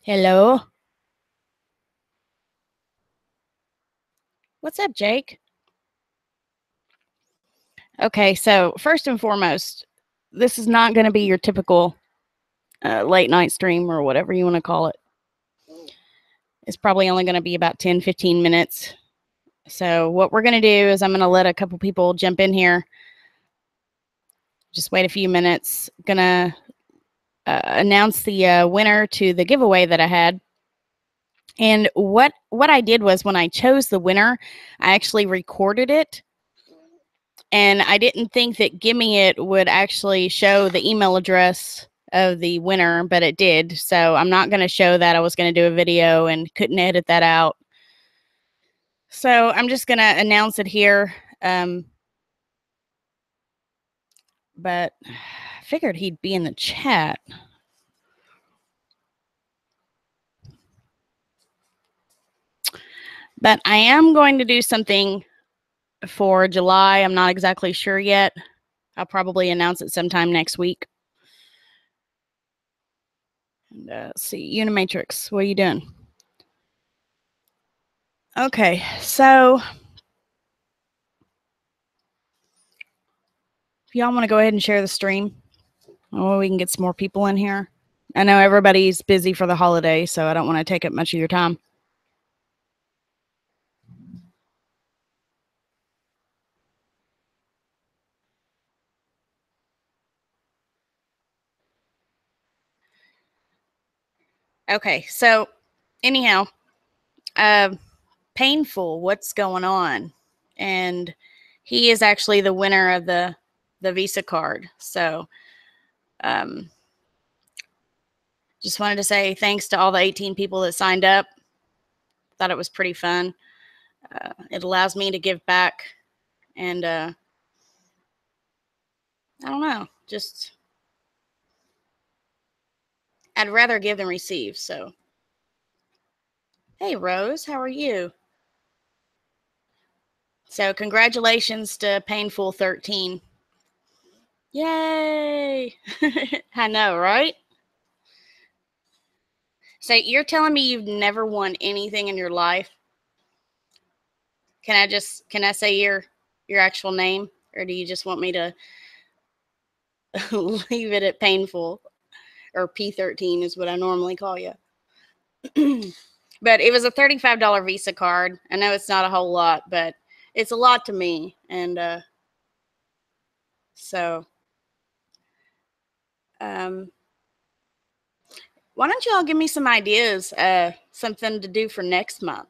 Hello. What's up, Jake? Okay, so first and foremost, this is not going to be your typical late night stream or whatever you want to call it. It's probably only going to be about 10, 15 minutes. So, what we're going to do is I'm going to let a couple people jump in here. Just wait a few minutes. Going to announce the winner to the giveaway that I had. And what I did was when I chose the winner, I actually recorded it. And I didn't think that Gimme It would actually show the email address of the winner, but it did. So I'm not going to show that. I was going to do a video and couldn't edit that out. So I'm just going to announce it here. But I figured he'd be in the chat. But I am going to do something for July. I'm not exactly sure yet. I'll probably announce it sometime next week. And let's see, Unimatrix, what are you doing? Okay, so if y'all want to go ahead and share the stream, we can get some more people in here. I know everybody's busy for the holiday, so I don't want to take up much of your time. Okay, so anyhow, Painful, what's going on? And he is actually the winner of the Visa card. So just wanted to say thanks to all the 18 people that signed up. Thought it was pretty fun. It allows me to give back, and I don't know, just I'd rather give than receive. So, hey, Rose, how are you? So, congratulations to Painful 13. Yay! I know, right? So, you're telling me you've never won anything in your life? Can I say your actual name, or do you just want me to leave it at Painful, or P13 is what I normally call you? But it was a $35 Visa card. I know it's not a whole lot, but it's a lot to me. And so why don't y'all give me some ideas, something to do for next month?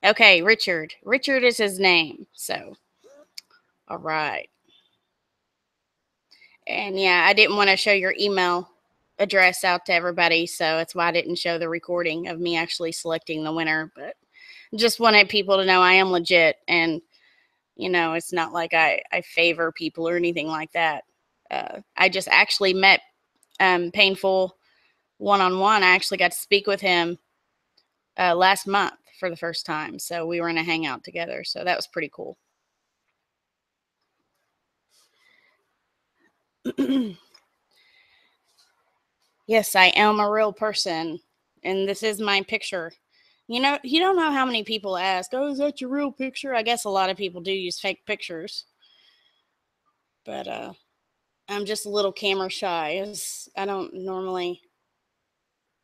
Okay, Richard. Richard is his name. So, all right. And yeah, I didn't want to show your email address out to everybody, so that's why I didn't show the recording of me actually selecting the winner. But just wanted people to know I am legit, and it's not like I favor people or anything like that. I just actually met Painful one-on-one. I actually got to speak with him last month for the first time, so we were in a hangout together, so that was pretty cool. Yes, I am a real person, and this is my picture. You don't know how many people ask, oh, is that your real picture? I guess a lot of people do use fake pictures, but I'm just a little camera shy, as I don't normally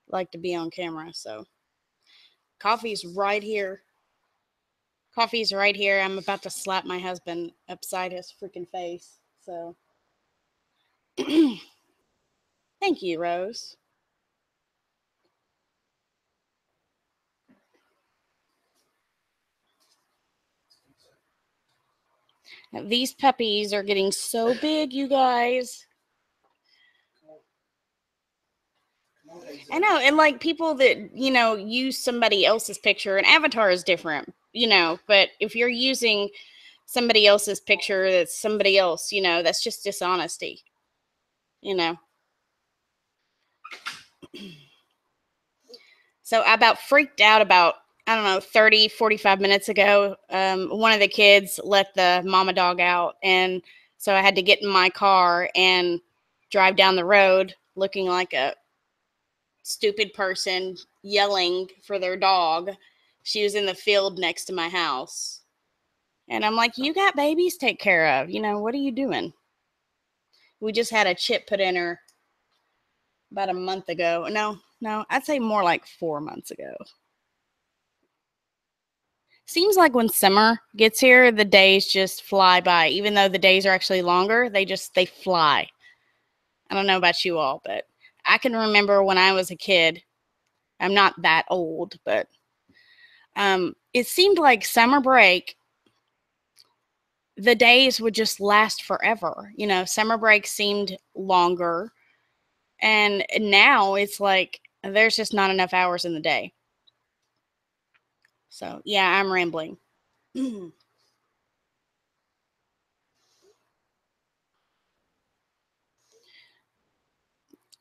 like to be on camera. So coffee's right here. Coffee's right here. I'm about to slap my husband upside his freaking face. So thank you, Rose. Now, these puppies are getting so big, you guys. I know, and like people that use somebody else's picture, an avatar is different, but if you're using somebody else's picture that's somebody else, that's just dishonesty, you know. So I about freaked out about, I don't know, 30, 45 minutes ago. One of the kids let the mama dog out, and so I had to get in my car and drive down the road looking like a stupid person yelling for their dog. She was in the field next to my house. And I'm like, you got babies to take care of. What are you doing? We just had a chip put in her about a month ago. No, I'd say more like 4 months ago. Seems like when summer gets here, the days just fly by. Even though the days are actually longer, they fly. I don't know about you all, but I can remember when I was a kid. I'm not that old, but it seemed like summer break, the days would just last forever. Summer break seemed longer. And now it's like there's just not enough hours in the day. So, yeah, I'm rambling.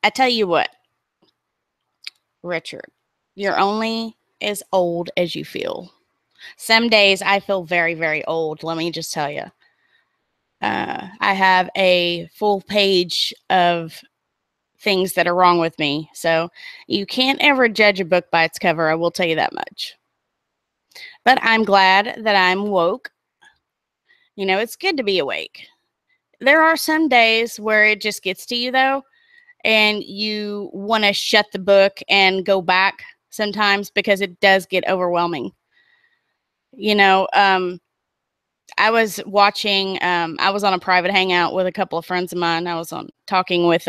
I tell you what, Richard, you're only as old as you feel. Some days I feel very, very old. Let me just tell you. I have a full page of things that are wrong with me. So you can't ever judge a book by its cover. I will tell you that much. But I'm glad that I'm woke. It's good to be awake. There are some days where it just gets to you, though, and you want to shut the book and go back sometimes because it does get overwhelming. You know, I was watching, I was on a private hangout with a couple of friends of mine. I was on talking with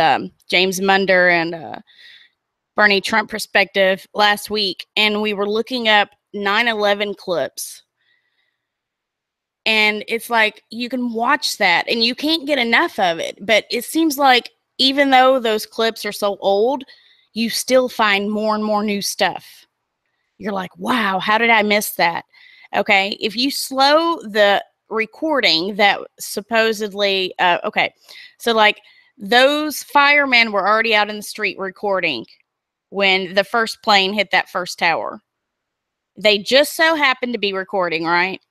James Munder and Bernie Trump Perspective last week, and we were looking up 9/11 clips. And it's like you can watch that and you can't get enough of it. But it seems like even though those clips are so old, you still find more and more new stuff. You're like, wow, how did I miss that? Okay, if you slow the recording that supposedly, okay, so like those firemen were already out in the street recording when the first plane hit that first tower. They just so happened to be recording, right?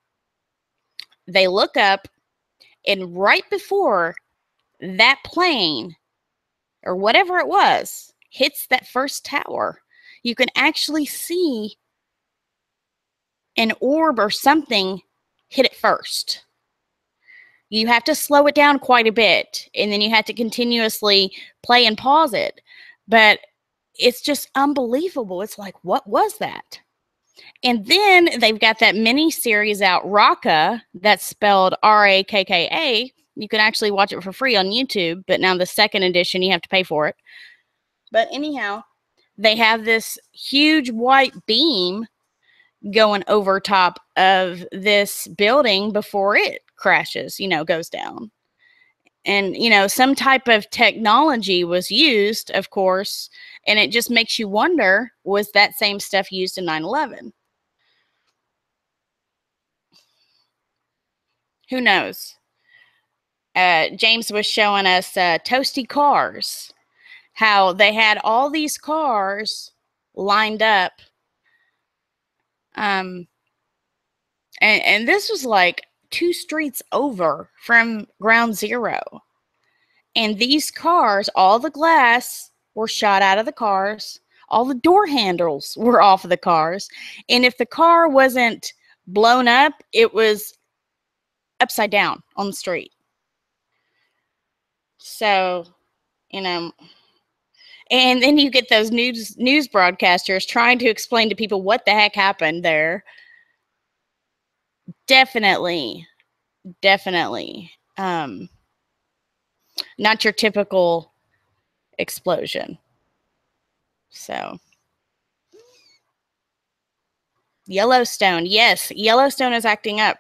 They look up, and right before that plane or whatever it was hits that first tower, you can actually see an orb or something hit it first. You have to slow it down quite a bit, and then you have to continuously play and pause it. But it's just unbelievable. It's like, what was that? And then they've got that mini series out, Raqqa, that's spelled Rakka. You can actually watch it for free on YouTube, but now the second edition, you have to pay for it. But anyhow, they have this huge white beam going over top of this building before it crashes, goes down. And, some type of technology was used, of course, and it just makes you wonder, was that same stuff used in 9/11? Who knows? James was showing us toasty cars, how they had all these cars lined up. And this was like 2 streets over from ground zero. And these cars, all the glass were shot out of the cars. All the door handles were off of the cars. And if the car wasn't blown up, it was upside down on the street. So, you know, and then you get those news broadcasters trying to explain to people what the heck happened there. Definitely, definitely. Not your typical explosion. So, Yellowstone. Yes, Yellowstone is acting up.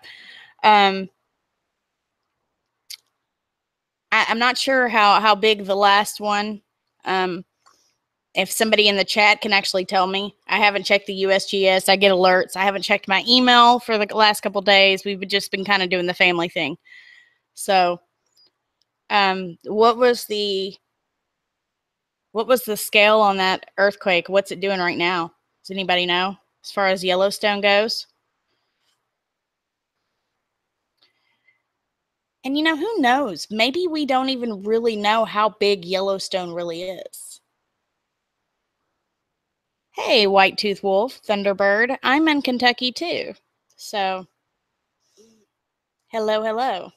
I'm not sure how big the last one. If somebody in the chat can actually tell me, I haven't checked the USGS. I get alerts. I haven't checked my email for the last couple days. We've just been kind of doing the family thing. So, what was the scale on that earthquake? What's it doing right now? Does anybody know as far as Yellowstone goes? And who knows? Maybe we don't even really know how big Yellowstone really is. Hey, white-toothed wolf, Thunderbird. I'm in Kentucky too. So, hello, hello.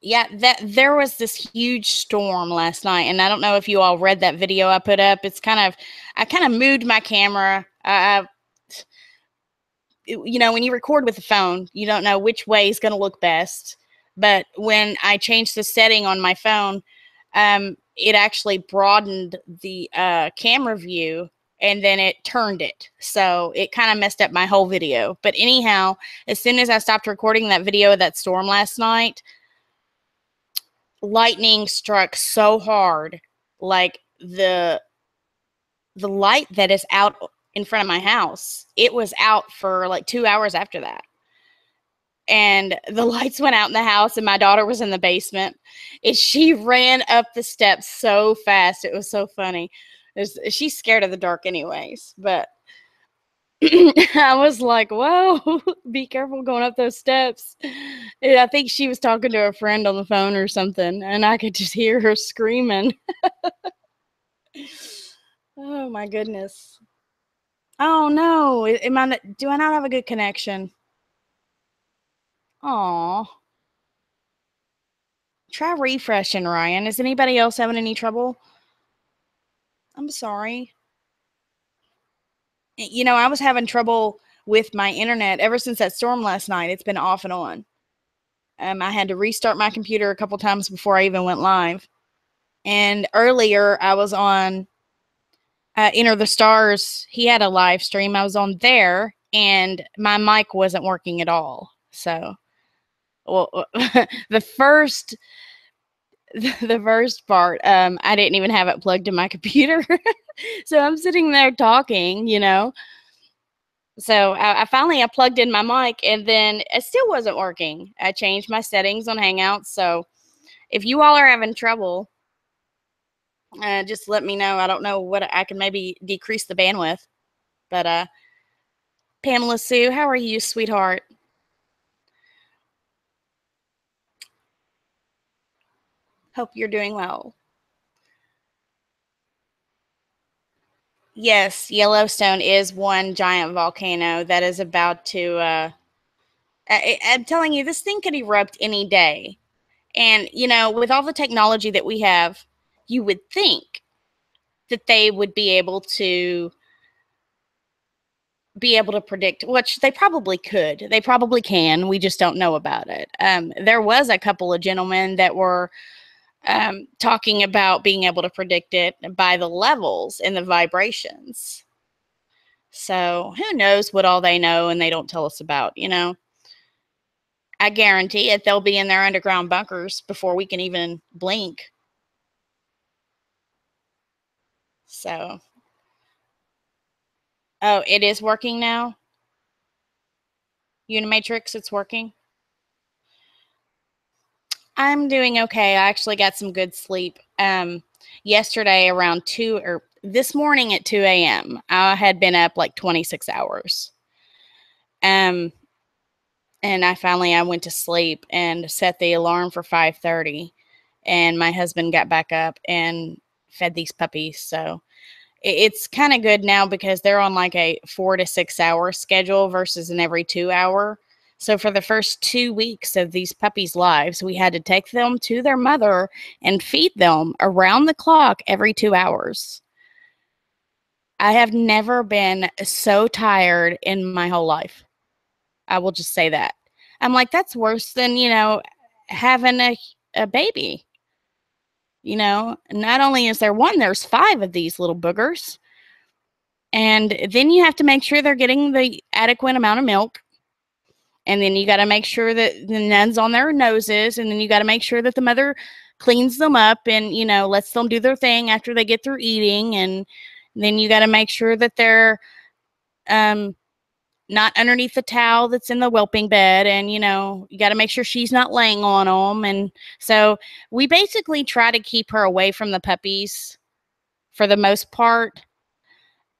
Yeah, that there was this huge storm last night, and I don't know if you all read that video I put up. I kind of moved my camera. When you record with the phone, you don't know which way is going to look best. But when I changed the setting on my phone, it actually broadened the camera view and then it turned it. So it kind of messed up my whole video. But anyhow, as soon as I stopped recording that video of that storm last night, lightning struck so hard, like the light that is out in front of my house, it was out for like 2 hours after that. And the lights went out in the house, and my daughter was in the basement, and she ran up the steps so fast. It was so funny. She's scared of the dark anyways, but I was like, whoa, be careful going up those steps. And I think she was talking to a friend on the phone or something, and I could just hear her screaming. Oh my goodness. Oh no. Do I not have a good connection? Aw. Try refreshing, Ryan. Is anybody else having any trouble? I'm sorry. I was having trouble with my internet ever since that storm last night. It's been off and on. I had to restart my computer a couple times before I even went live. And earlier, I was on Enter the Stars. He had a live stream. I was on there, and my mic wasn't working at all. So, well, the first the first part, I didn't even have it plugged in my computer. So I'm sitting there talking. So I finally plugged in my mic, and then it still wasn't working. I changed my settings on Hangouts. So if you all are having trouble, just let me know. I don't know what I can maybe decrease the bandwidth. But Pamela Sue, how are you, sweetheart? Hope you're doing well. Yes, Yellowstone is one giant volcano that is about to. I'm telling you, this thing could erupt any day. And, with all the technology that we have, you would think that they would be able to predict, which they probably could. They probably can. We just don't know about it. There was a couple of gentlemen that were talking about being able to predict it by the levels and the vibrations. So who knows what all they know and they don't tell us about. I guarantee it, they'll be in their underground bunkers before we can even blink. So, oh, it is working now? Unimatrix, it's working? I'm doing okay. I actually got some good sleep. Yesterday around 2 or this morning at 2 a.m., I had been up like 26 hours. And I went to sleep and set the alarm for 5:30, and my husband got back up and fed these puppies. So it's kind of good now because they're on like a 4 to 6 hour schedule versus an every 2 hour. So for the first 2 weeks of these puppies' lives, we had to take them to their mother and feed them around the clock every 2 hours. I have never been so tired in my whole life. I will just say that. I'm like, that's worse than, having a baby. Not only is there one, there's 5 of these little boogers. And then you have to make sure they're getting the adequate amount of milk. And then you got to make sure that the nuns on their noses. And then you got to make sure that the mother cleans them up and, lets them do their thing after they get through eating. And then you got to make sure that they're not underneath the towel that's in the whelping bed. And, you got to make sure she's not laying on them. And so we basically try to keep her away from the puppies for the most part,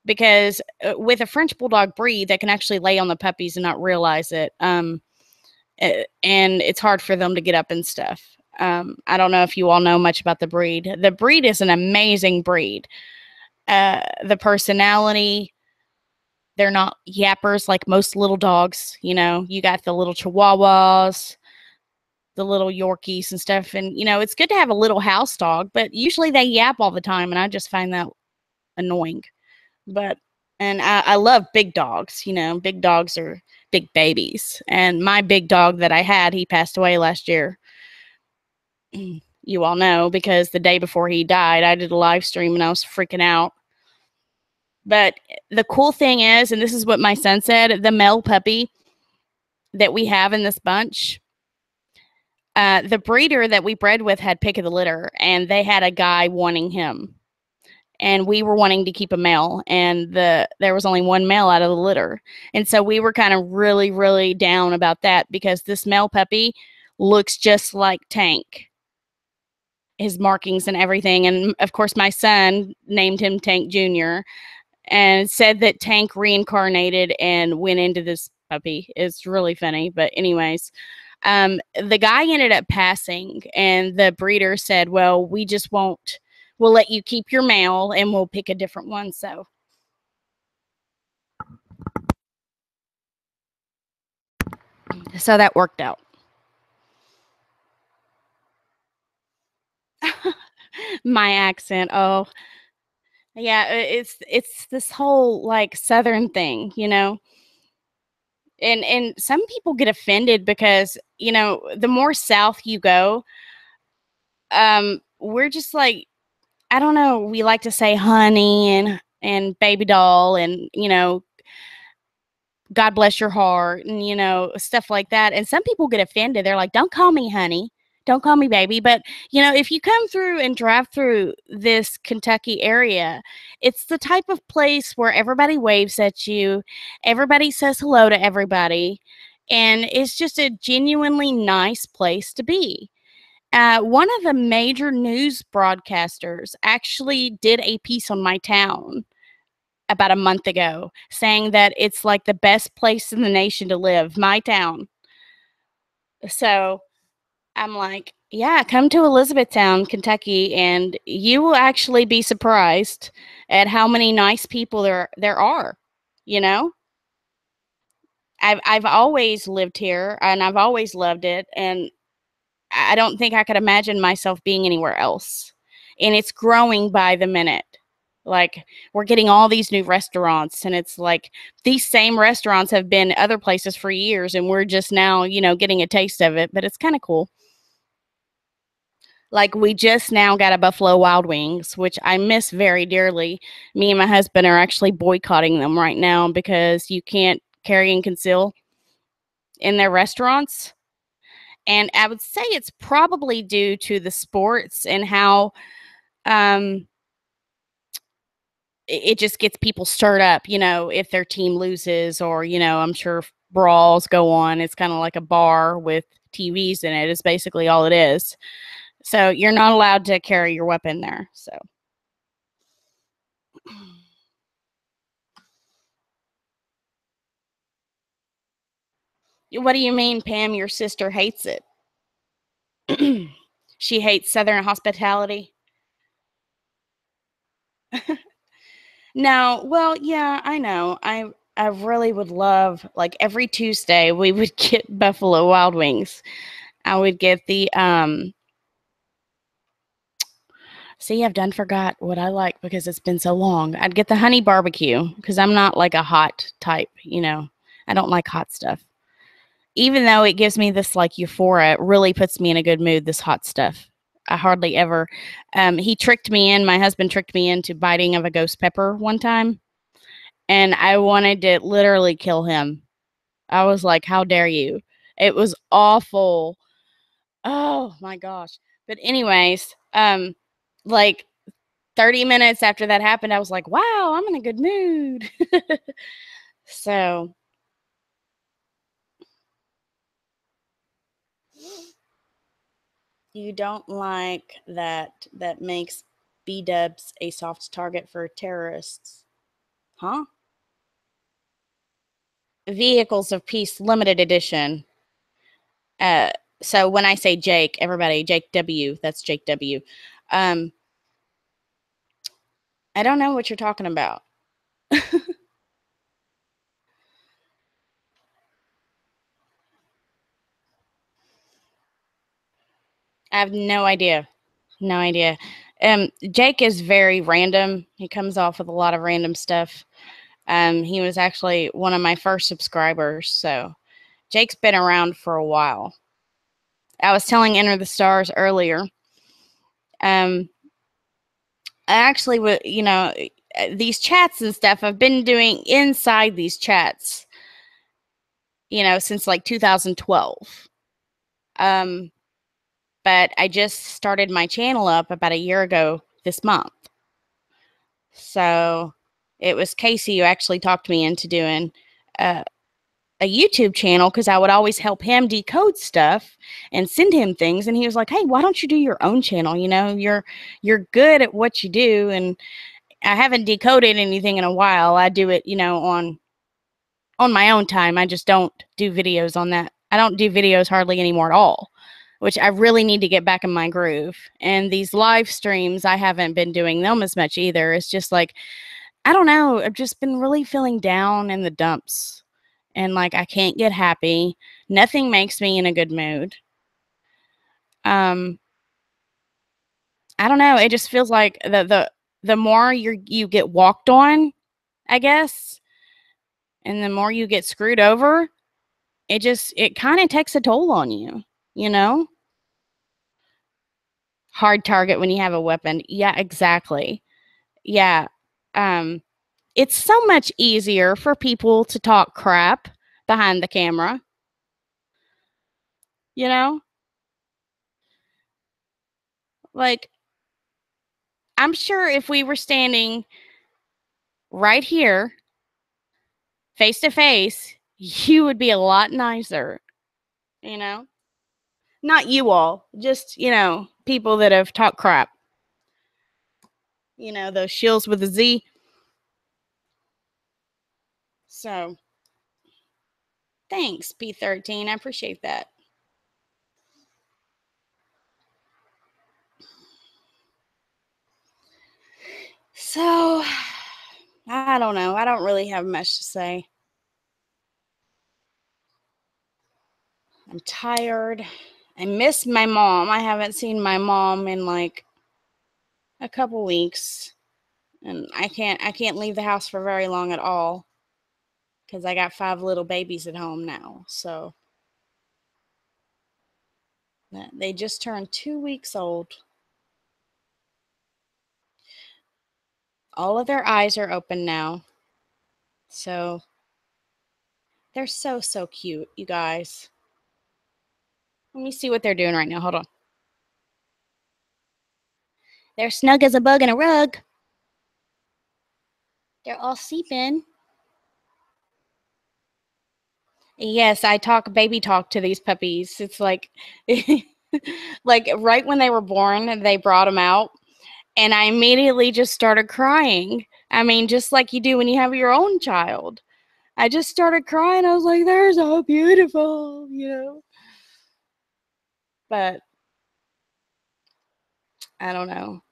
because with a French Bulldog breed, they can actually lay on the puppies and not realize it. And it's hard for them to get up and stuff. I don't know if you all know much about the breed. The breed is an amazing breed. The personality, they're not yappers like most little dogs. You know, you got the little Chihuahuas, the little Yorkies and stuff. And, you know, it's good to have a little house dog, but usually they yap all the time. And I just find that annoying. But, and I love big dogs. You know, big dogs are big babies. And my big dog that I had, he passed away last year. You all know, because the day before he died, I did a live stream and I was freaking out. But the cool thing is, and this is what my son said, the male puppy that we have in this bunch, the breeder that we bred with had pick of the litter, and they had a guy wanting him. And we were wanting to keep a male, and there was only one male out of the litter. And so we were kind of really, really down about that because this male puppy looks just like Tank, his markings and everything. And of course, my son named him Tank Jr. and said that Tank reincarnated and went into this puppy. It's really funny. But anyways, the guy ended up passing, and the breeder said, well, we'll let you keep your male and we'll pick a different one. So that worked out. My accent. Oh, yeah, it's this whole like southern thing, you know. And some people get offended because, you know, the more south you go, we're just like, I don't know, we like to say honey and baby doll and, you know, God bless your heart and, you know, stuff like that. And some people get offended. They're like, don't call me honey. Don't call me baby. But, you know, if you come through and drive through this Kentucky area, it's the type of place where everybody waves at you, everybody says hello to everybody, and it's just a genuinely nice place to be. One of the major news broadcasters actually did a piece on my town about a month ago saying that it's like the best place in the nation to live, my town. So I'm like, yeah, come to Elizabethtown, Kentucky, and you will actually be surprised at how many nice people there are. You know, I've always lived here and I've always loved it, and I don't think I could imagine myself being anywhere else. And it's growing by the minute. Like, we're getting all these new restaurants, and it's like these same restaurants have been other places for years, and we're just now, you know, getting a taste of it. But it's kind of cool. Like, we just now got a Buffalo Wild Wings, which I miss very dearly. Me and my husband are actually boycotting them right now because you can't carry and conceal in their restaurants. And I would say it's probably due to the sports and how um, it just gets people stirred up, you know, if their team loses or, you know, I'm sure brawls go on. It's kind of like a bar with TVs in it, is basically all it is. So you're not allowed to carry your weapon there. So what do you mean, Pam? Your sister hates it. She hates Southern hospitality. No, well, yeah, I know. I really would love, like, every Tuesday we would get Buffalo Wild Wings. I would get the see, I've done forgot what I like because it's been so long. I'd get the honey barbecue because I'm not like a hot type, you know. I don't like hot stuff. Even though it gives me this like euphoria, it really puts me in a good mood, this hot stuff. I hardly ever he tricked me in, my husband tricked me into biting of a ghost pepper one time, and I wanted to literally kill him. I was like, "How dare you?" It was awful. Oh my gosh. But anyways, like 30 minutes after that happened, I was like, wow, I'm in a good mood. So you don't like that makes B dubs a soft target for terrorists, huh? Vehicles of Peace limited edition. Uh, so when I say Jake, everybody, Jake W, that's Jake W. Um, I don't know what you're talking about. I have no idea. No idea. Jake is very random. He comes off with a lot of random stuff. He was actually one of my first subscribers, so Jake's been around for a while. I was telling Enter the Stars earlier. I actually would, these chats and stuff I've been doing inside these chats, since like 2012. Um, but I just started my channel up about a year ago this month. So it was Casey who actually talked me into doing a YouTube channel because I would always help him decode stuff and send him things. And he was like, "Hey, why don't you do your own channel? You're good at what you do." And I haven't decoded anything in a while. I do it, on my own time. I just don't do videos on that. I don't do videos hardly anymore at all, which I really need to get back in my groove. And these live streams, I haven't been doing them as much either. It's just like, I don't know. I've just been really feeling down in the dumps. And like, I can't get happy. Nothing makes me in a good mood. Um, I don't know. It just feels like the more you get walked on, I guess, and the more you get screwed over, it kind of takes a toll on you, you know? Hard target when you have a weapon. Yeah, exactly. Yeah. Um it's so much easier for people to talk crap behind the camera, you know? Like I'm sure if we were standing right here face to face, you would be a lot nicer, you know? Not you all, just, people that have talked crap. Those shills with a Z. So, thanks, P13. I appreciate that. So, I don't know. I don't really have much to say. I'm tired. I miss my mom. I haven't seen my mom in like a couple weeks. And I can't leave the house for very long at all because I got 5 little babies at home now. So they just turned 2 weeks old. All of their eyes are open now. So they're so cute, you guys. Let me see what they're doing right now. Hold on. They're snug as a bug in a rug. They're all sleeping. Yes, I talk baby talk to these puppies. It's like, like right when they were born, they brought them out, and I immediately just started crying. I mean, just like you do when you have your own child. I just started crying. I was like, they're so beautiful. But I don't know.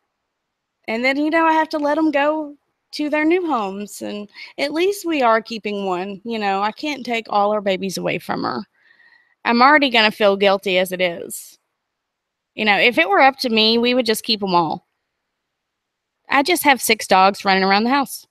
And then, I have to let them go to their new homes. And at least we are keeping one. I can't take all our babies away from her. I'm already going to feel guilty as it is. If it were up to me, we would just keep them all. I just have 6 dogs running around the house.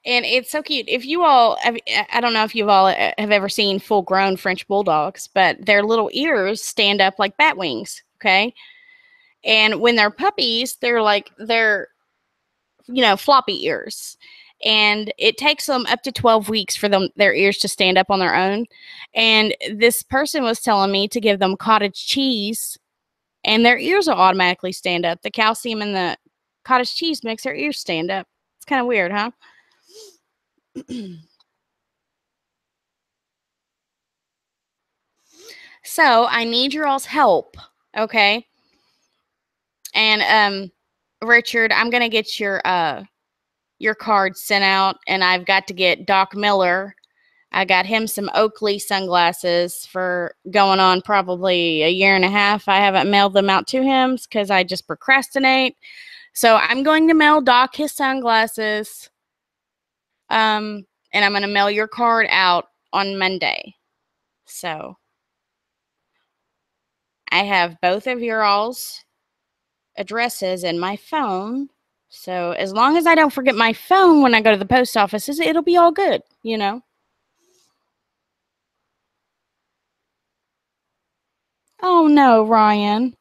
And it's so cute. If you all, I don't know if you all have ever seen full grown French bulldogs, but their little ears stand up like bat wings. Okay. And when they're puppies, they're floppy ears. And it takes them up to 12 weeks for their ears to stand up on their own. And this person was telling me to give them cottage cheese and their ears will automatically stand up. The calcium in the cottage cheese makes their ears stand up. It's kind of weird, huh? So I need your all's help, okay? And Richard, I'm gonna get your card sent out, and I've got to get Doc Miller. I got him some Oakley sunglasses for going on probably a year and a half. I haven't mailed them out to him because I just procrastinate. So I'm going to mail Doc his sunglasses. And I'm going to mail your card out on Monday. So I have both of your all's addresses in my phone. So as long as I don't forget my phone when I go to the post office, it'll be all good, you know? Oh no, Ryan.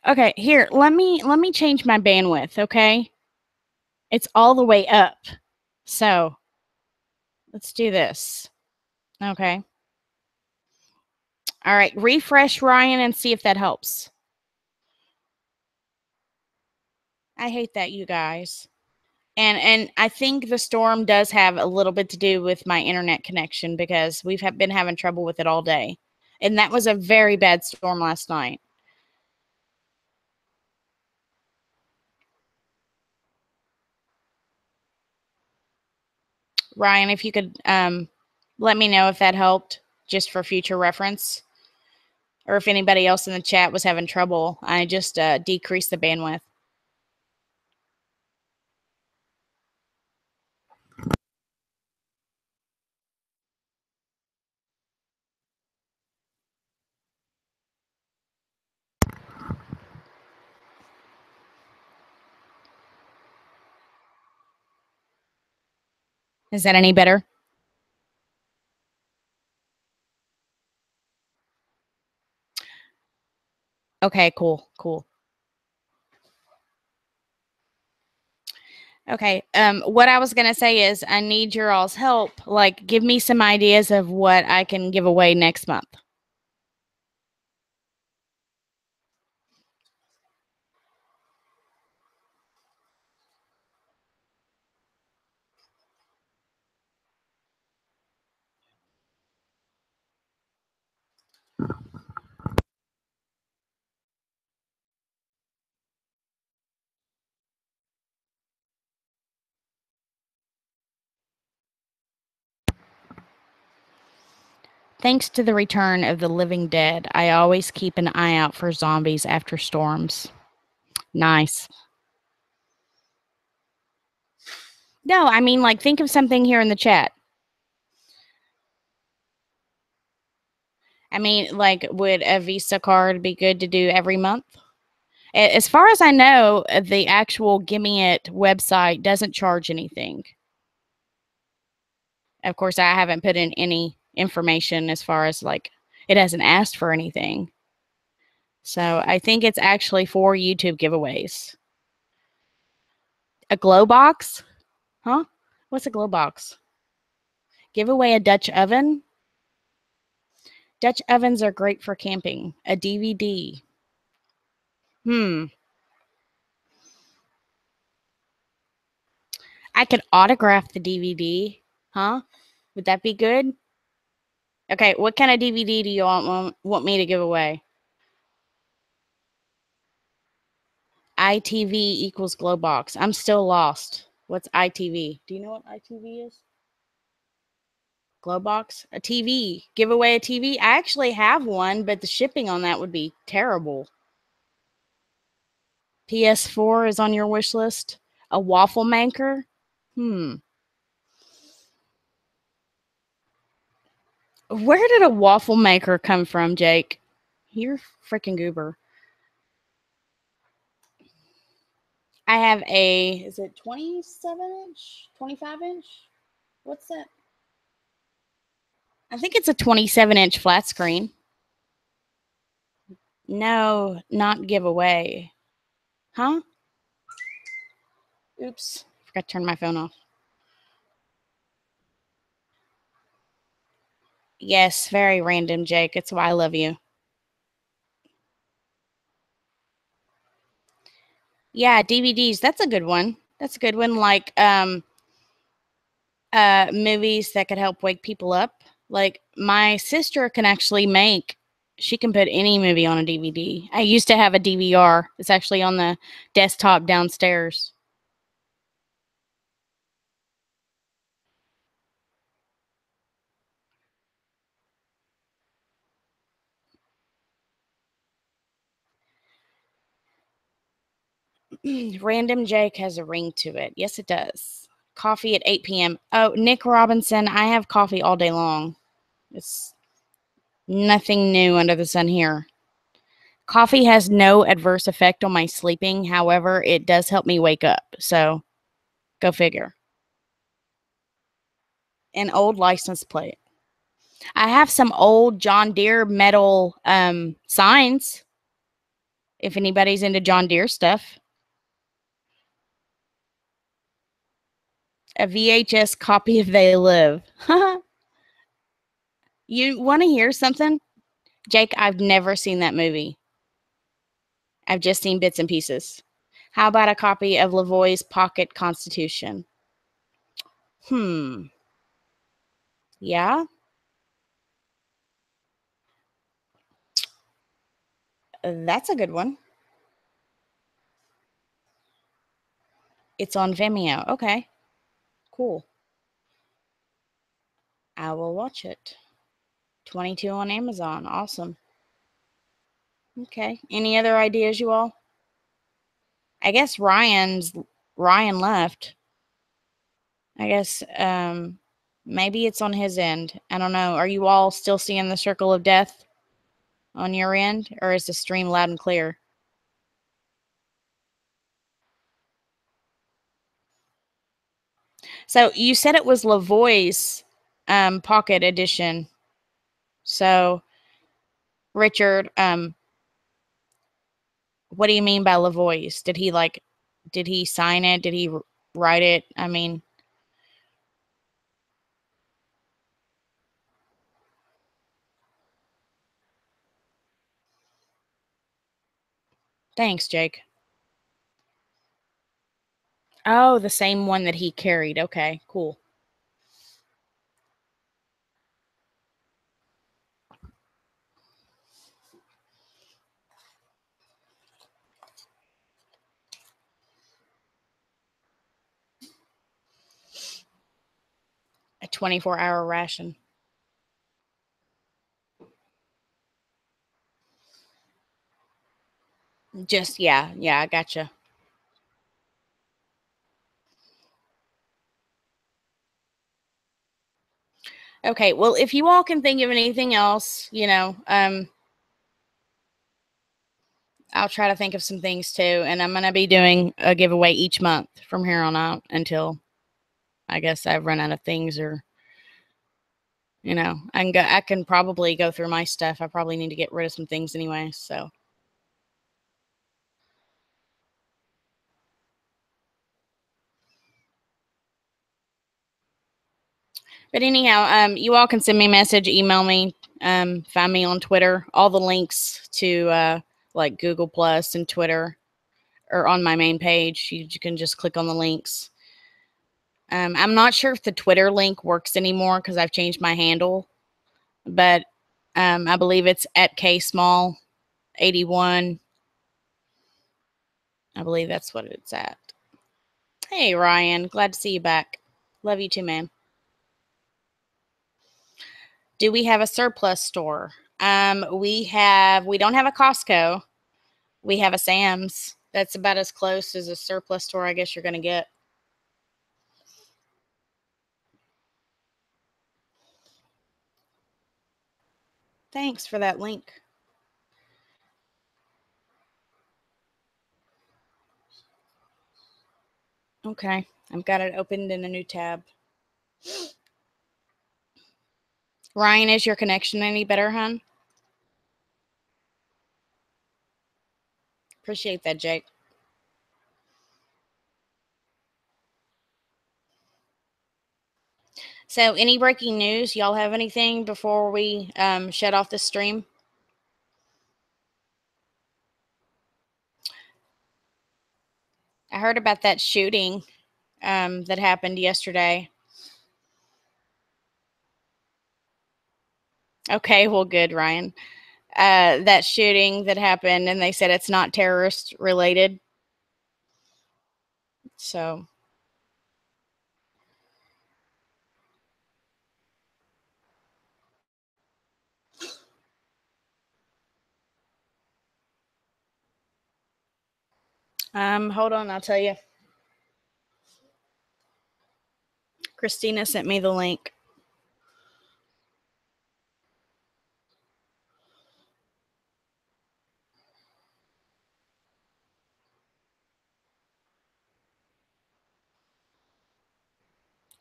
Okay, here, let me change my bandwidth, okay? It's all the way up. So, let's do this. Okay. All right, refresh Ryan and see if that helps. I hate that, you guys. And I think the storm does have a little bit to do with my internet connection because we've been having trouble with it all day. And that was a very bad storm last night. Ryan, if you could let me know if that helped just for future reference. Or if anybody else in the chat was having trouble, I just decreased the bandwidth. Is that any better? Okay, cool. Okay, what I was going to say is I need your all's help. Like, give me some ideas of what I can give away next month. Thanks to the return of the living dead, I always keep an eye out for zombies after storms. Nice. No, I mean, like, think of something here in the chat. I mean, like, would a Visa card be good to do every month? As far as I know, the actual Gimme It website doesn't charge anything. Of course, I haven't put in any information as far as like it hasn't asked for anything. So I think it's actually for YouTube giveaways. A glow box? Huh? What's a glow box? Give away a Dutch oven? Dutch ovens are great for camping. A DVD. I could autograph the DVD. Huh? Would that be good? Okay, what kind of DVD do you want me to give away? ITV equals glow box. I'm still lost. What's ITV? Do you know what ITV is? Glow box? A TV. Give away a TV? I actually have one, but the shipping on that would be terrible. PS4 is on your wish list. A waffle maker? Where did a waffle maker come from, Jake? You're freaking goober. I have is it 27 inch? 25 inch? What's that? I think it's a 27-inch flat screen. No, not giveaway. Huh? Oops. Forgot to turn my phone off. Yes, very random, Jake. It's why I love you. Yeah, DVDs. That's a good one. That's a good one. Like movies that could help wake people up. Like my sister can actually she can put any movie on a DVD. I used to have a DVR. It's actually on the desktop downstairs. Random Jake has a ring to it. Yes, it does. Coffee at 8 p.m. Oh, Nick Robinson, I have coffee all day long. It's nothing new under the sun here. Coffee has no adverse effect on my sleeping. However, it does help me wake up. So go figure. An old license plate. I have some old John Deere metal signs if anybody's into John Deere stuff. A VHS copy of They Live. You want to hear something? Jake, I've never seen that movie. I've just seen bits and pieces. How about a copy of Lavoie's Pocket Constitution? Hmm. Yeah, that's a good one. It's on Vimeo. Okay, cool. I will watch it. 22 on Amazon. Awesome. Okay. Any other ideas, you all? I guess Ryan left. I guess maybe it's on his end. I don't know. Are you all still seeing the circle of death on your end, or is the stream loud and clear? So you said it was Lavoie's Pocket Edition. So Richard, what do you mean by Lavoie's? Did he sign it? Did he write it? I mean, thanks, Jake. Oh, the same one that he carried. Okay, cool. A 24-hour ration. Just, yeah, I gotcha. Okay, well, if you all can think of anything else, I'll try to think of some things too. And I'm going to be doing a giveaway each month from here on out until I guess I've run out of things or, I can probably go through my stuff. I probably need to get rid of some things anyway. So, but anyhow, you all can send me a message, email me, find me on Twitter. All the links to like Google Plus and Twitter are on my main page. You can just click on the links. I'm not sure if the Twitter link works anymore because I've changed my handle, but I believe it's at ksmall81. I believe that's what it's at. Hey Ryan, glad to see you back. Love you too, man. Do we have a surplus store? We don't have a Costco. We have a Sam's. That's about as close as a surplus store I guess you're gonna get. Thanks for that link. Okay, I've got it opened in a new tab. Ryan, is your connection any better, hon? Appreciate that, Jake. So, any breaking news? Y'all have anything before we shut off the stream? I heard about that shooting that happened yesterday. Okay, well, good, Ryan. That shooting that happened, and they said it's not terrorist related. So, Hold on, I'll tell you. Christina sent me the link.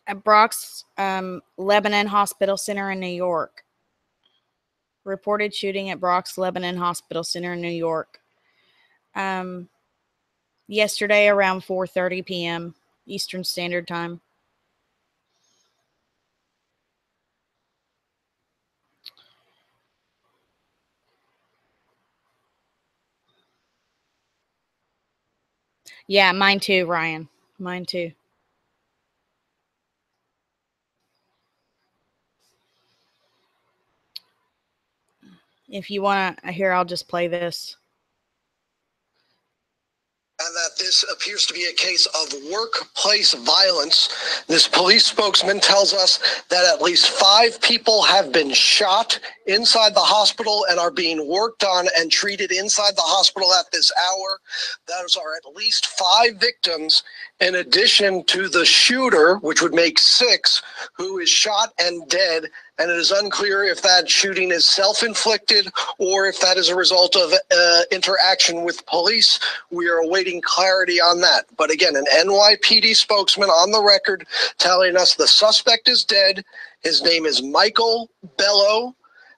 At Bronx, Lebanon Hospital Center in New York. Reported shooting at Bronx Lebanon Hospital Center in New York. Yesterday around 4:30 p.m. Eastern Standard Time. Yeah, mine too, Ryan. Mine too. If you want to hear, I'll just play this. And that this appears to be a case of workplace violence. This police spokesman tells us that at least 5 people have been shot inside the hospital and are being worked on and treated inside the hospital at this hour. Those are at least 5 victims in addition to the shooter, which would make 6, who is shot and dead. And it is unclear if that shooting is self-inflicted or if that is a result of interaction with police. We are awaiting clarity on that. But again, an NYPD spokesman on the record telling us the suspect is dead. His name is Michael Bello,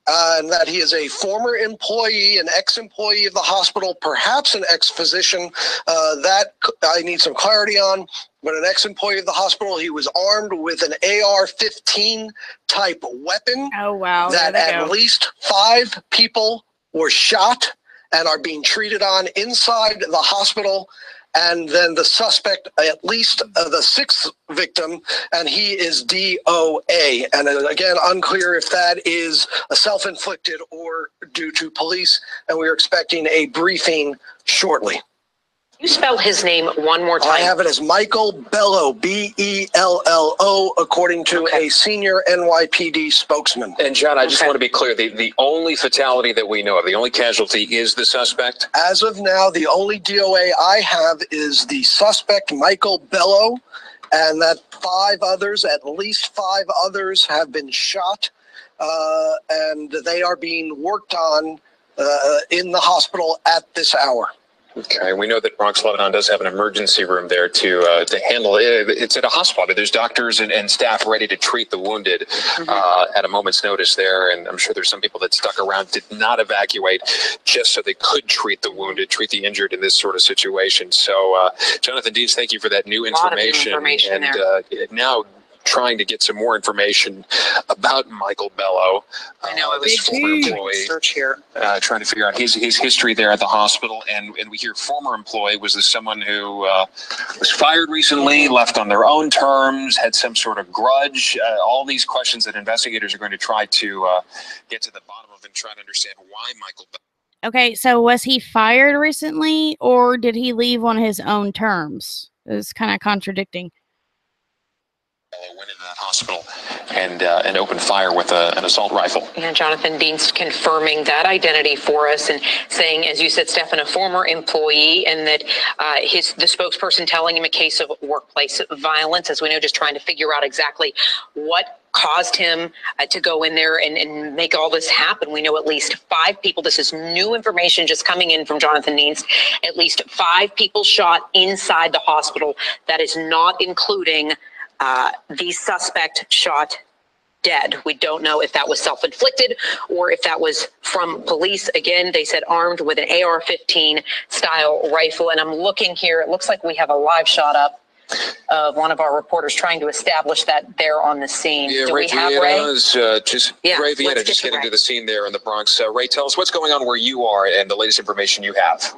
and that he is a former employee, an ex-employee of the hospital, perhaps an ex-physician. That I need some clarity on. But an ex-employee of the hospital, he was armed with an AR-15 type weapon. Oh, wow. That at least 5 people were shot and are being treated on inside the hospital. And then the suspect, at least the 6th victim, and he is DOA. And again, unclear if that is a self-inflicted or due to police. And we're expecting a briefing shortly. You spell his name one more time. I have it as Michael Bello, Bello, according to a senior NYPD spokesman. And John, I just want to be clear, the only fatality that we know of, the only casualty is the suspect? As of now, the only DOA I have is the suspect, Michael Bello, and that 5 others, at least 5 others, have been shot, and they are being worked on in the hospital at this hour. Okay, we know that Bronx, Lebanon does have an emergency room there to handle it. It's at a hospital. There's doctors and staff ready to treat the wounded at a moment's notice there. And I'm sure there's some people that stuck around, did not evacuate just so they could treat the wounded, treat the injured in this sort of situation. So, Jonathan Deans, thank you for that new information. And now trying to get some more information about Michael Bello. I know, it this was former employee. Search here. Trying to figure out his history there at the hospital. And we hear former employee. Was this someone who was fired recently, left on their own terms, had some sort of grudge? All these questions that investigators are going to try to get to the bottom of and try to understand why Michael Bello. Okay, so was he fired recently or did he leave on his own terms? It's kind of contradicting. Went into that hospital and opened fire with an assault rifle. And Jonathan Deans confirming that identity for us and saying, as you said, Stefan, a former employee, and that the spokesperson telling him a case of workplace violence, as we know, just trying to figure out exactly what caused him to go in there and make all this happen. We know at least 5 people. This is new information just coming in from Jonathan Deans. At least 5 people shot inside the hospital. That is not including the suspect shot dead. We don't know if that was self-inflicted or if that was from police. Again, they said armed with an AR-15 style rifle. And I'm looking here. It looks like we have a live shot up of one of our reporters trying to establish that they're on the scene. Yeah, Do Ray we have Ray? Ray Vienna just getting to the scene there in the Bronx. Ray, tell us what's going on where you are and the latest information you have.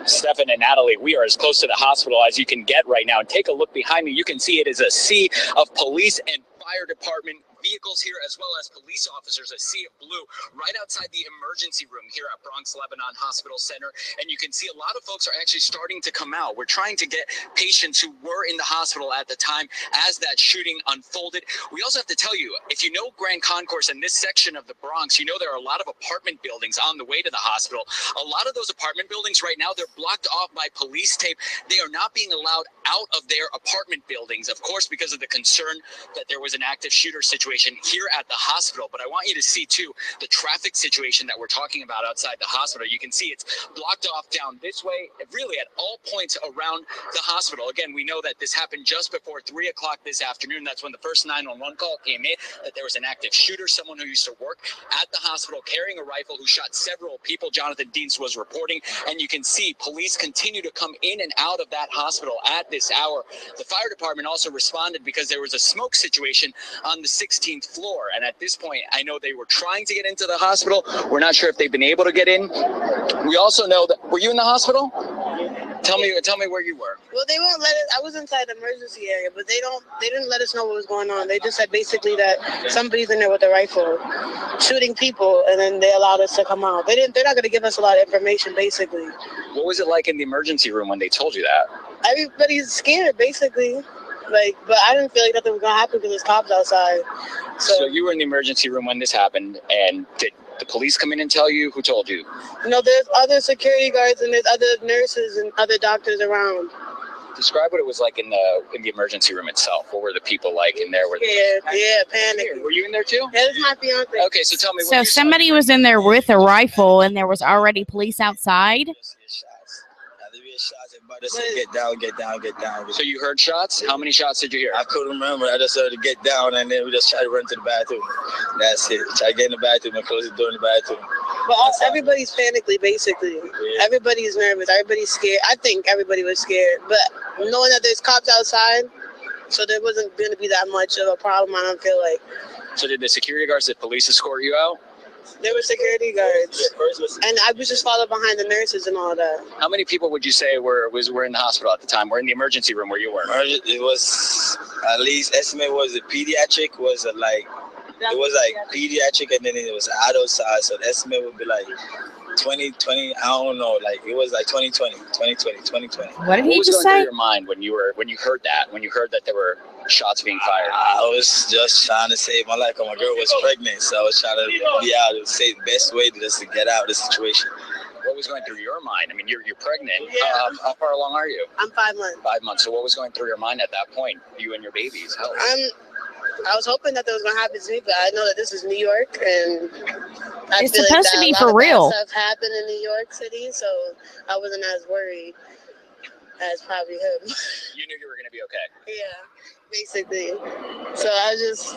Stefan and Natalie, we are as close to the hospital as you can get right now. And take a look behind me. You can see it is a sea of police and fire department vehicles here, as well as police officers, a sea of blue, right outside the emergency room here at Bronx Lebanon Hospital Center. And you can see a lot of folks are actually starting to come out. We're trying to get patients who were in the hospital at the time as that shooting unfolded. We also have to tell you, if you know Grand Concourse and this section of the Bronx, you know there are a lot of apartment buildings on the way to the hospital. A lot of those apartment buildings right now, they're blocked off by police tape. They are not being allowed out of their apartment buildings, of course, because of the concern that there was an active shooter situation here at the hospital. But I want you to see, too, the traffic situation that we're talking about outside the hospital. You can see it's blocked off down this way, really at all points around the hospital. Again, we know that this happened just before 3 o'clock this afternoon. That's when the first 911 call came in, that there was an active shooter, someone who used to work at the hospital carrying a rifle who shot several people, Jonathan Deans was reporting. And you can see police continue to come in and out of that hospital at this hour. The fire department also responded because there was a smoke situation on the 16th floor. And at this point, I know they were trying to get into the hospital. We're not sure if they've been able to get in. We also know that, were you in the hospital? Tell me where you were. Well, they won't let us. I was inside the emergency area, but they didn't let us know what was going on. They just said basically that somebody's in there with a rifle shooting people, and then they allowed us to come out. They're not going to give us a lot of information, basically. What was it like in the emergency room when they told you that? Everybody's scared, basically. But I didn't feel like nothing was going to happen because there's cops outside. So you were in the emergency room when this happened, and did the police come in and tell you? Who told you? No, there's other security guards and there's other nurses and other doctors around. Describe what it was like in the emergency room itself. What were the people like in there? Yeah, panicking. Were you in there too? Yeah, this is my fiance. Okay, so tell me. So somebody was in there with a rifle, and there was already police outside. Get down, get down, get down. So you heard shots? How many shots did you hear? I couldn't remember. I just heard to get down, and then we just tried to run to the bathroom. That's it. Try to get in the bathroom and close the door in the bathroom. But everybody's panically, basically. Yeah. Everybody's nervous. Everybody's scared. I think everybody was scared. But knowing that there's cops outside, so there wasn't going to be that much of a problem, I don't feel like. So did the security guards, did police escort you out? There were security guards, and I was just following behind the nurses and all that. How many people would you say were in the hospital at the time? Were in the emergency room where you were? It was at least estimate was the pediatric was like pediatric, and then it was adult size. So the estimate would be like 20. I don't know. Like it was like 2020. What did he just say? What was going through your mind when you heard that there were shots being fired? I was just trying to save my life. My girl was pregnant, so I was trying to be out and say the best way to get out of the situation. What was going through your mind? I mean, you're pregnant. Yeah. How far along are you? I'm 5 months. 5 months. So what was going through your mind at that point? You and your baby's health. I was hoping that was going to happen to me, but I know that this is New York, and it's supposed to be for real. Stuff happened in New York City, so I wasn't as worried as probably him. You knew you were going to be okay. Yeah, basically. So I just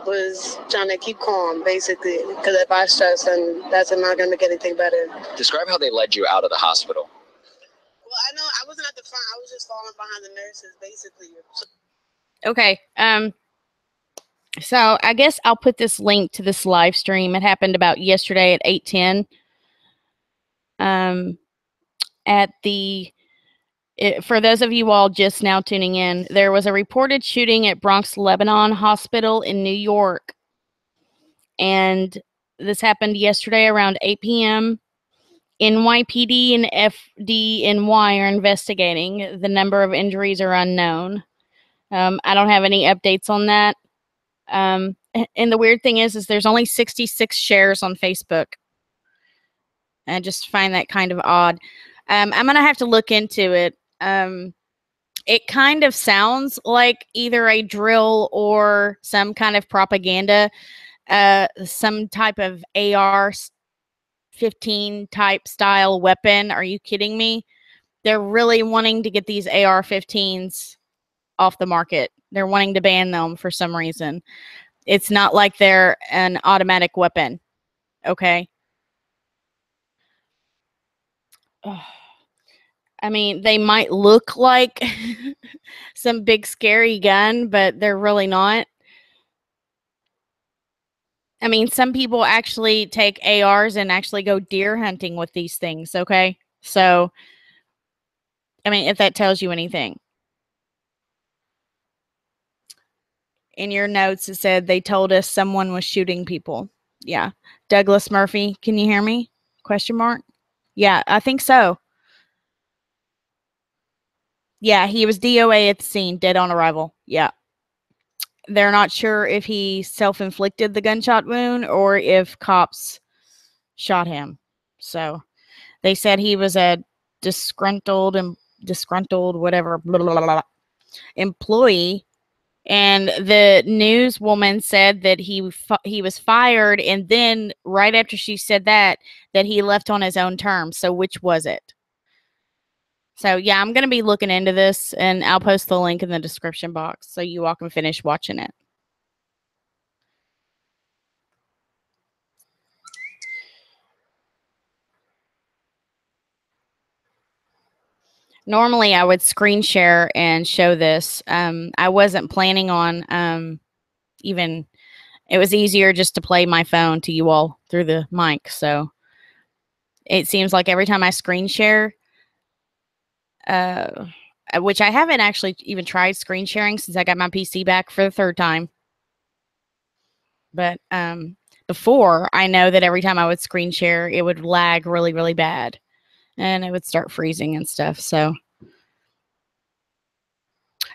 was trying to keep calm, basically, because if I stress, then that's not going to make anything better. Describe how they led you out of the hospital. Well, I know I wasn't at the front. I was just following behind the nurses, basically. Okay. So I guess I'll put this link to this live stream. It happened about yesterday at 8:10. For those of you all just now tuning in, there was a reported shooting at Bronx Lebanon Hospital in New York. And this happened yesterday around 8 p.m. NYPD and FDNY are investigating. The number of injuries are unknown. I don't have any updates on that. And the weird thing is there's only 66 shares on Facebook. I just find that kind of odd. I'm going to have to look into it. It kind of sounds like either a drill or some kind of propaganda, some type of AR-15 type style weapon. Are you kidding me? They're really wanting to get these AR-15s off the market. They're wanting to ban them for some reason. It's not like they're an automatic weapon. Okay. I mean, they might look like some big scary gun, but they're really not. I mean, some people actually take ARs and actually go deer hunting with these things, okay? So, I mean, if that tells you anything. in your notes, it said they told us someone was shooting people. Yeah. Douglas Murphy, can you hear me? Question mark? Yeah, I think so. Yeah, he was DOA at the scene, dead on arrival. Yeah. They're not sure if he self-inflicted the gunshot wound or if cops shot him. So they said he was a disgruntled whatever blah, blah, blah, blah, employee. And the newswoman said that he was fired, and then right after she said that he left on his own terms. So which was it? So yeah, I'm going to be looking into this, and I'll post the link in the description box so you all can finish watching it. Normally, I would screen share and show this. I wasn't planning on even. It was easier just to play my phone to you all through the mic. So it seems like every time I screen share, which I haven't actually even tried screen sharing since I got my PC back for the third time. But before, I know that every time I would screen share, it would lag really, really bad. And it would start freezing and stuff. So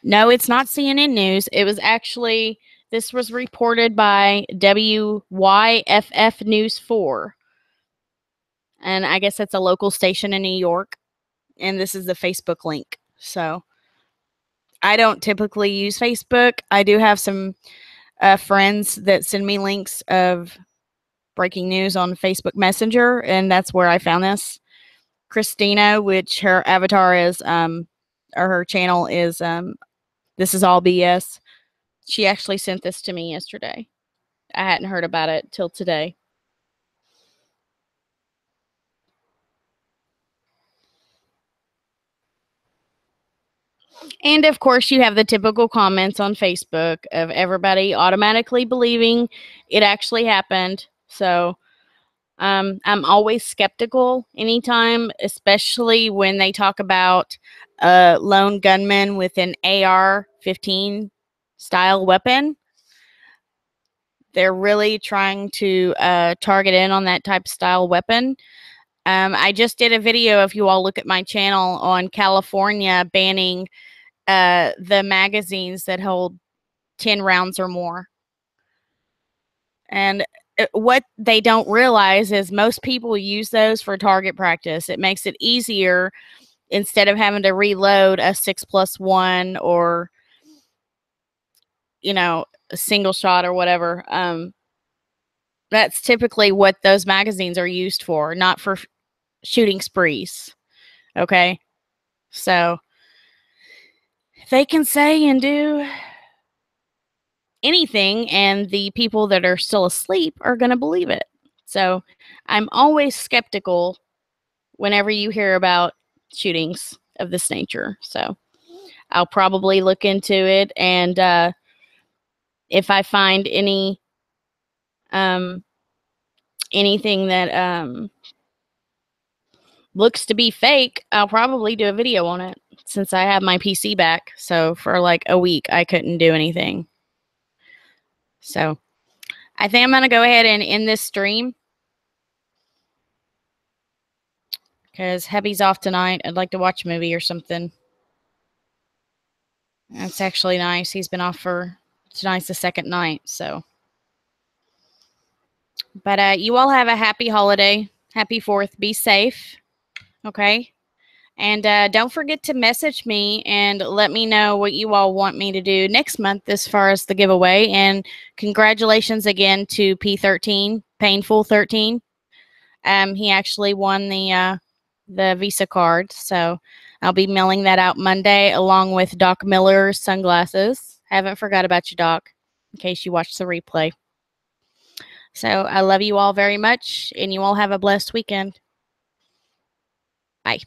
no, it's not CNN News. It was actually, this was reported by WYFF News 4. And I guess that's a local station in New York. And this is the Facebook link. So I don't typically use Facebook. I do have some friends that send me links of breaking news on Facebook Messenger. And that's where I found this. Christina, which her avatar is, or her channel is, This Is All BS. She actually sent this to me yesterday. I hadn't heard about it till today. And of course, you have the typical comments on Facebook of everybody automatically believing it actually happened. So I'm always skeptical anytime, especially when they talk about a lone gunman with an AR-15 style weapon. They're really trying to target in on that type of style weapon. I just did a video, if you all look at my channel, on California banning the magazines that hold 10 rounds or more. And what they don't realize is most people use those for target practice. It makes it easier instead of having to reload a 6+1 or, you know, a single shot or whatever. That's typically what those magazines are used for, not for shooting sprees. Okay. So they can say and do anything, and the people that are still asleep are going to believe it. So I'm always skeptical whenever you hear about shootings of this nature. So I'll probably look into it, and if I find anything that looks to be fake, I'll probably do a video on it, since I have my PC back. So for like a week, I couldn't do anything. So I think I'm going to go ahead and end this stream, because Heavy's off tonight. I'd like to watch a movie or something. That's actually nice. He's been off for, tonight's the second night, so. But you all have a happy holiday. Happy 4th. Be safe. Okay? And don't forget to message me and let me know what you all want me to do next month as far as the giveaway. And congratulations again to P13, Painful 13. He actually won the Visa card. So I'll be mailing that out Monday along with Doc Miller's sunglasses. Haven't forgot about you, Doc, in case you watch the replay. So I love you all very much, and you all have a blessed weekend. Bye.